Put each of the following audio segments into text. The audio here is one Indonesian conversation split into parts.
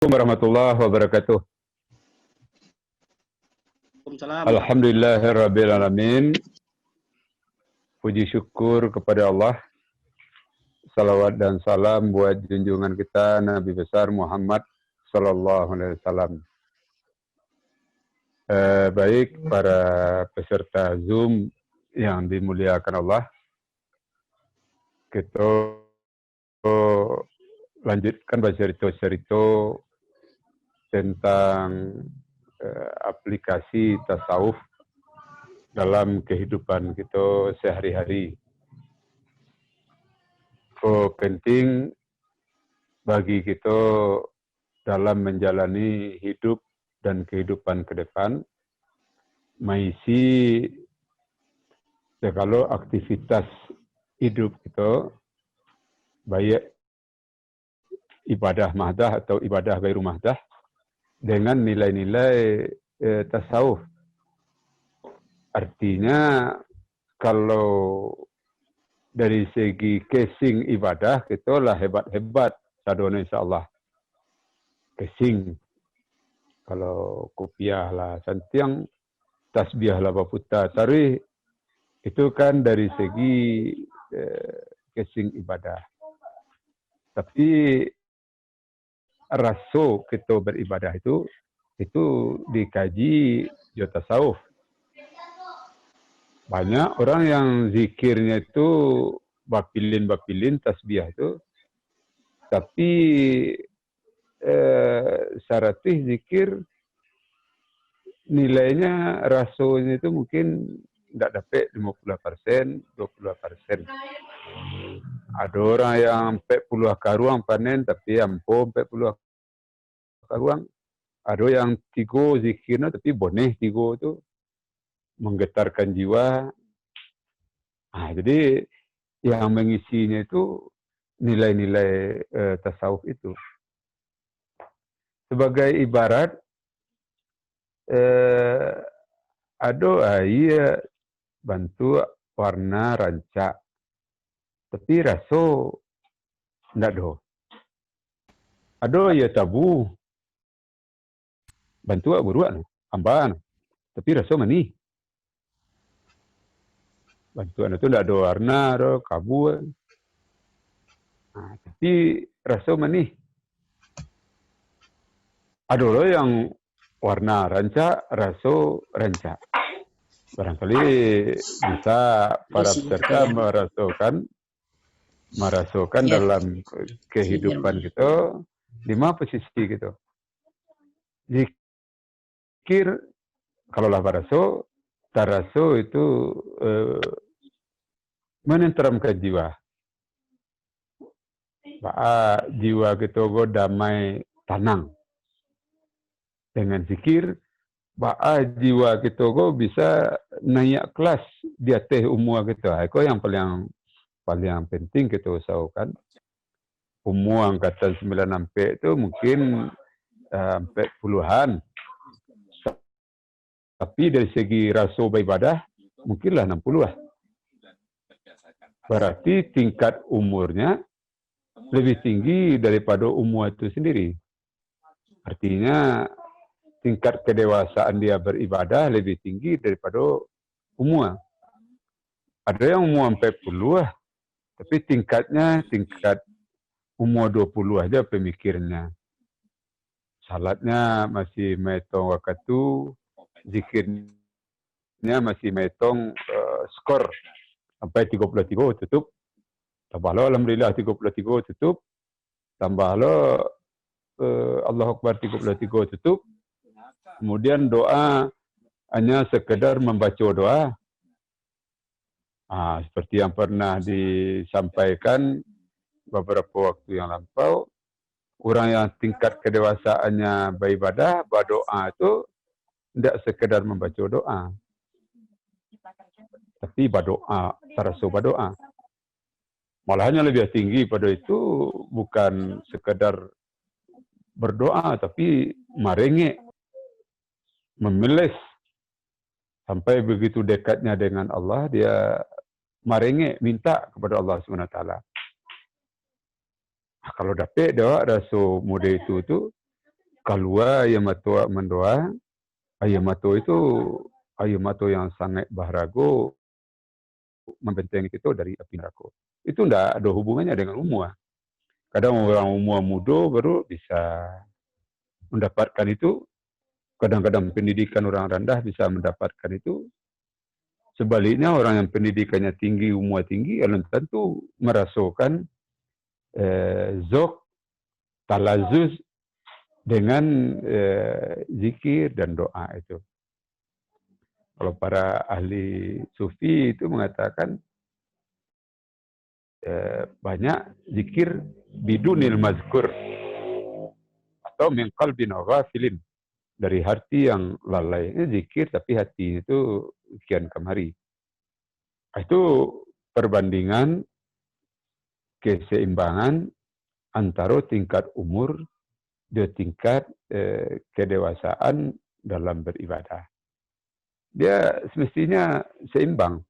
Warahmatullahi wabarakatuh. Waalaikumsalam. Alhamdulillahirrabbilalamin. Puji syukur kepada Allah. Salawat dan salam buat junjungan kita Nabi besar Muhammad Sallallahu Alaihi Wasallam. Baik para peserta Zoom yang dimuliakan Allah, kita lanjutkan cerita-cerita tentang aplikasi tasawuf dalam kehidupan kita sehari-hari. Penting bagi kita dalam menjalani hidup dan kehidupan ke depan, mengisi segala aktivitas hidup kita, baik ibadah mahdah atau ibadah gairu mahdah, dengan nilai-nilai tasawuf. Artinya, kalau dari segi casing ibadah, kita lah hebat-hebat. Sadona insyaAllah. Casing. Kalau kopiah lah santiang, tasbiah lah baputa tarih, itu kan dari segi casing ibadah. Tapi raso kita beribadah itu dikaji di tasawuf. Banyak orang yang zikirnya itu bapilin tasbih itu, tapi syaratih zikir nilainya rasonya itu mungkin tidak dapat 50%, 20%. Ada orang yang 40 karuang panen tapi ampo 40 karuang. Ada yang 3 zikirnya tapi boneh 3 itu menggetarkan jiwa. Jadi yang mengisinya itu nilai-nilai tasawuf itu. Sebagai ibarat, ada air bantu warna rancak, tapi raso tidak ada. Ada ya tabu bantu buruan, amban, tapi raso manih. Bantuan itu tidak ada warna, ada kabu. Tapi rasa manih. Ada loh yang warna rancak, rasa rancak. Barangkali bisa para peserta merasakan dalam kehidupan kita 5 posisi gitu. Zikir, kalaulah baraso, taraso itu menenteramkan jiwa. Jiwa kita damai, tenang. Dengan zikir, jiwa kita bisa naik kelas di atas umur kita. Itu yang paling penting kita usahakan. Umur angkatan 9 sampai itu mungkin 40-an. Tapi dari segi rasa beribadah, mungkinlah 60-an. Berarti tingkat umurnya lebih tinggi daripada umur itu sendiri. Artinya tingkat kedewasaan dia beribadah lebih tinggi daripada umur. Ada yang umur 40 tapi tingkat umur 20 aja pemikirnya. Salatnya masih metong waktu, zikirnya masih metong skor sampai 33 tutup. Tambah lo alhamdulillah 33 tutup. Tambah lo Allahu Akbar 33 tutup. Kemudian doa hanya sekedar membaca doa. Seperti yang pernah disampaikan beberapa waktu yang lampau, orang yang tingkat kedewasaannya beribadah, berdoa itu tidak sekedar membaca doa. Tapi berdoa, terasa berdoa. Malahnya lebih tinggi pada itu bukan sekedar berdoa, tapi merengek, memeles. Sampai begitu dekatnya dengan Allah, dia merengek, minta kepada Allah SWT. Kalau dapat dia rasa muda itu Kalua Yamato mendoa, Yamato itu Yamato yang sangat bahrago membentengi kita dari api neraka. Itu tidak ada hubungannya dengan umur. Kadang orang umur muda baru bisa mendapatkan itu. Kadang-kadang pendidikan orang rendah bisa mendapatkan itu. Sebaliknya orang yang pendidikannya tinggi, umur tinggi, belum tentu merasakan zok, talazuz dengan zikir dan doa itu. Kalau para ahli sufi itu mengatakan banyak zikir bidunil mazkur atau min qalbin ghafilin, dari hati yang lalai. Ini zikir tapi hati itu kian kemari. Itu perbandingan keseimbangan antara tingkat umur dan tingkat kedewasaan dalam beribadah. Dia semestinya seimbang.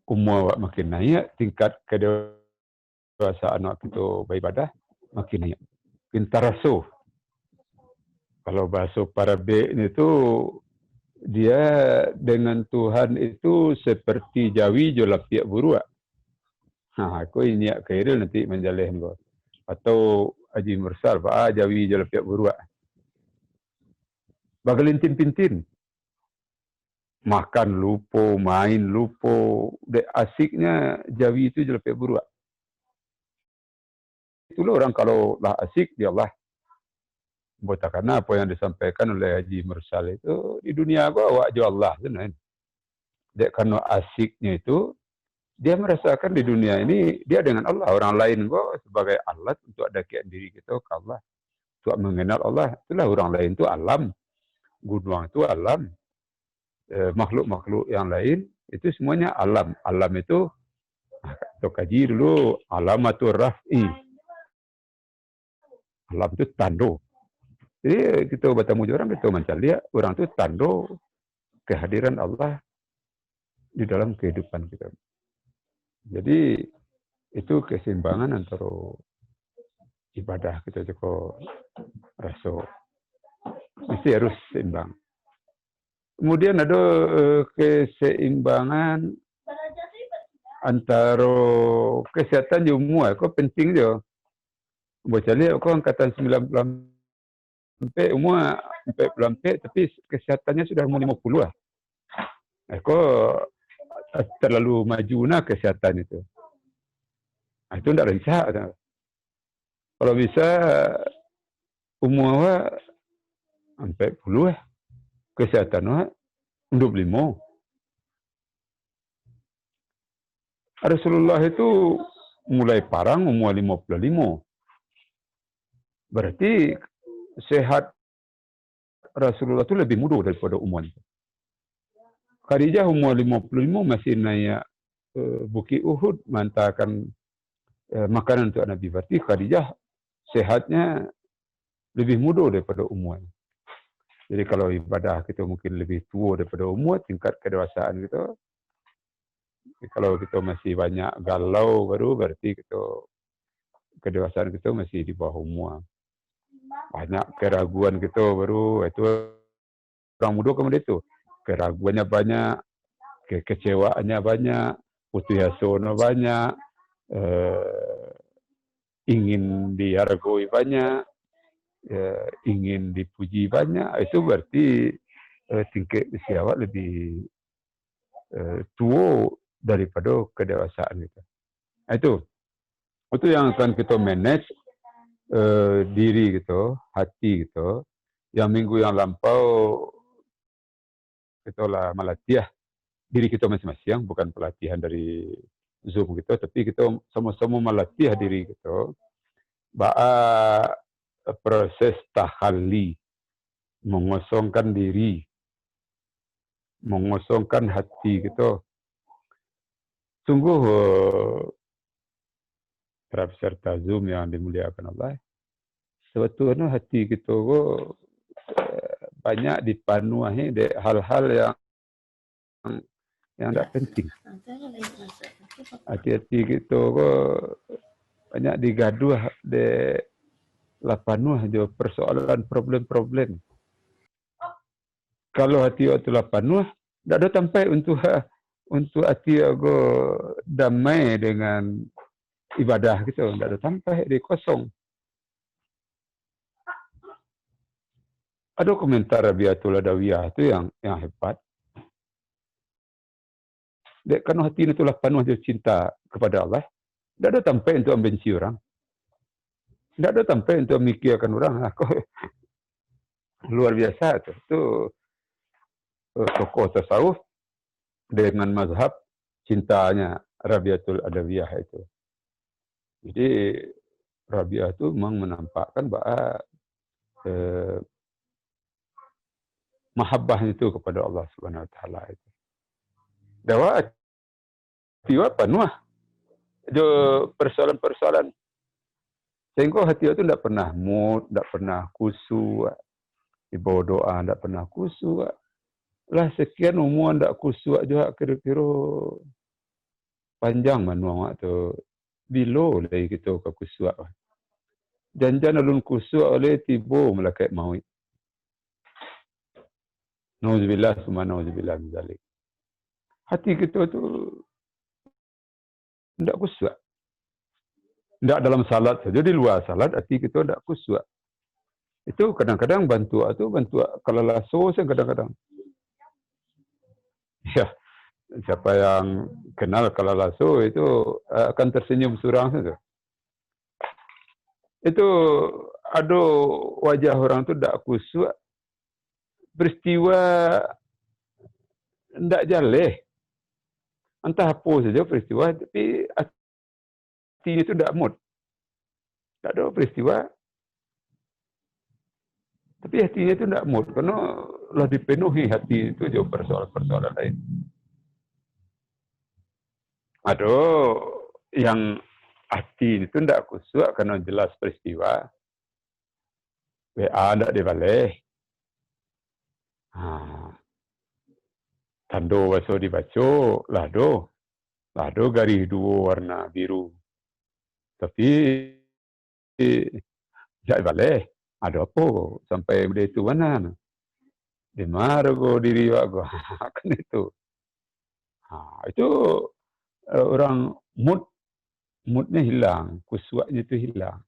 Umur makin naik, tingkat kedewasaan waktu itu beribadah makin naik. Pintar rasuh. Kalau bahasa Parabik itu, dia dengan Tuhan itu seperti jawi jolapiak buruak. Aku ini khairil nanti menjalih engkau. Atau Haji Mursal, jawi jolapiak buruak. Bagalintin-pintin. Makan lupo, main lupo. Dek asiknya jawi itu jolapiak buruak. Itulah orang kalau lah asik, dia Allah. Karena apa yang disampaikan oleh Haji Mursal itu, di dunia gua awak jo Allah. Dek karena asiknya itu, dia merasakan di dunia ini, dia dengan Allah. Orang lain gua sebagai alat untuk ada diri kita ke Allah. Untuk mengenal Allah. Itulah orang lain itu alam. Gunung itu alam. Makhluk-makhluk yang lain, itu semuanya alam. Alam itu, kita kaji dulu, alamatul raf'i. Alam itu tando. Jadi kita bertemu orang, kita mencari orang itu tando kehadiran Allah di dalam kehidupan kita. Jadi itu keseimbangan antara ibadah kita juga rasa mesti harus seimbang. Kemudian ada keseimbangan antara kesehatan semua, kok penting dia. Baca lihat kok angkatan 90 sampai umur 40 tapi kesehatannya sudah umur 50 lah. Kok terlalu maju nah kesehatan itu. Itu tidak bisa. Kalau bisa umur 40 kesehatan 25. Rasulullah itu mulai parang umur 55. Berarti sehat Rasulullah itu lebih muda daripada umur. Khadijah umur 55 masih naik Bukit Uhud mengantarkan makanan untuk Nabi. Berarti Khadijah sehatnya lebih muda daripada umur. Jadi kalau ibadah kita mungkin lebih tua daripada umur, tingkat kedewasaan kita. Kalau kita masih banyak galau baru, berarti kita kedewasaan kita masih di bawah umur. Banyak keraguan kita baru, itu orang muda kemudian itu. Keraguannya banyak, kekecewaannya banyak, putus asa banyak, ingin dihargai banyak, ingin dipuji banyak. Itu berarti tingkat usia awak lebih tua daripada kedewasaan kita. Itu yang akan kita manage diri kita, hati kita. Yang minggu yang lampau kita lah melatih diri kita masing-masing, bukan pelatihan dari Zoom kita, tapi kita sama-sama melatih diri kita. Proses tahalli, mengosongkan diri, mengosongkan hati kita. Sungguh para peserta Zoom yang dimuliakan Allah, sebetulnya hati kita banyak dipenuhi dari hal-hal yang tidak penting. Hati-hati kita banyak digaduh lah penuh je persoalan problem-problem. Kalau hati itu lah penuh, tak ada sampai untuk hati aku damai dengan ibadah gitu, tak ada sampai di kosong. Ada komentar Rabiatul Adawiyah itu yang hebat. Dek, karena hati itu lah penuh dia cinta kepada Allah, tak ada sampai untuk membenci orang. Tak ada sampai untuk memikirkan orang. Aku luar biasa tu. Itu tokoh tasawuf dengan mazhab cintanya Rabiatul Adawiyah itu. Jadi Rabiah itu memang menampakkan bahwa mahabbah itu kepada Allah Subhanahu Wa Taala itu. Dawa tiwa penuh ada persoalan-persoalan. Sehingga hati itu tidak pernah mood, tidak pernah khusyuk. Ibadah doa tidak pernah khusyuk. Lah sekian umur tidak khusyuk juga kira-kira panjang manuang tu. Bilo lagi kita ke khusyuk. Jangan alun khusyuk oleh tiba malaikat maut. Nauzubillah summa nauzubillah min zalik. Hati kita tu tidak khusyuk. Tidak dalam salat saja, di luar salat hati kita tidak khusyuk. Itu kadang-kadang bantu kalau laso saya kadang-kadang. Ya, siapa yang kenal kalau laso itu akan tersenyum surang saja. Itu ada wajah orang tu tidak khusyuk, peristiwa tidak jaleh. Entah apa saja peristiwa, tapi hati itu tidak mood. Tak ada peristiwa, tapi hatinya itu tidak mood. Karena lah dipenuhi hati itu jauh persoalan-persoalan lain. Ada yang hati itu tidak khusyuk karena jelas peristiwa. WA tidak dibalik. Tando waso dibaca, lado garis dua warna biru. Tapi tidak balik. Ada apa? Sampai benda itu mana? Di margo diri aku. Kan itu. Itu orang moodnya hilang, khusyuknya itu hilang.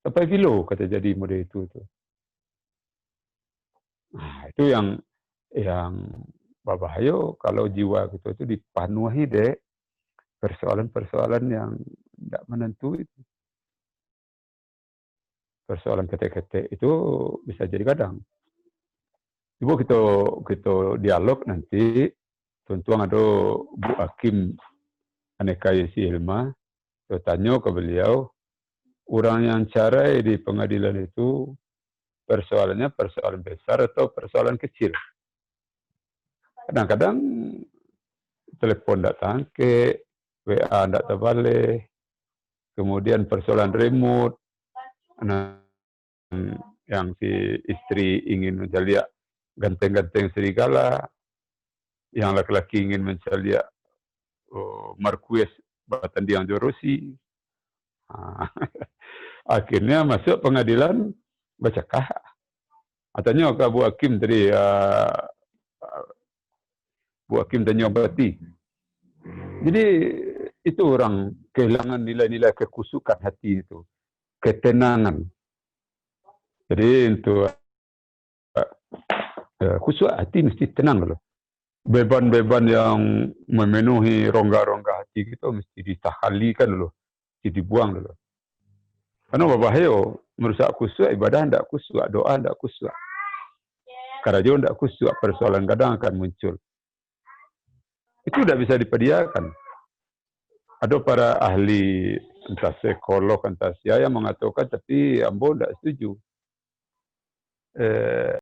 Sampai kilo kata jadi model itu tu. Itu yang berbahaya kalau jiwa kita itu dipenuhi dek persoalan-persoalan yang tidak menentu itu. Persoalan ketek-ketek itu bisa jadi kadang. Coba kita dialog nanti, tuan-tuan ada Bu Hakim Aneka Yesi Hilma, saya tanya ke beliau, orang yang cerai di pengadilan itu persoalannya persoalan besar atau persoalan kecil. Kadang-kadang telepon tidak tangkik, WA tidak terbalik, kemudian persoalan remote, yang si istri ingin mencari ganteng-ganteng serigala, yang laki-laki ingin mencari Marquez Batan Diang Jorosi. Akhirnya masuk pengadilan bacakah. Tanya ke Bu Hakim tadi, Bu Hakim tanya berarti. Jadi itu orang kehilangan nilai-nilai kekhusyukan hati itu, ketenangan. Jadi untuk khusyuk hati mesti tenang dulu. Beban-beban yang memenuhi rongga-rongga hati kita mesti ditahalikan dulu, mesti dibuang dulu. Karena berbahaya, merusak khusyuk, ibadah tidak khusyuk, doa tidak khusyuk. Karajo tidak khusyuk, persoalan kadang akan muncul. Itu tidak bisa dipediakan. Ada para ahli, entah psikolog, entah siapa yang mengatakan, tapi ambo tidak setuju.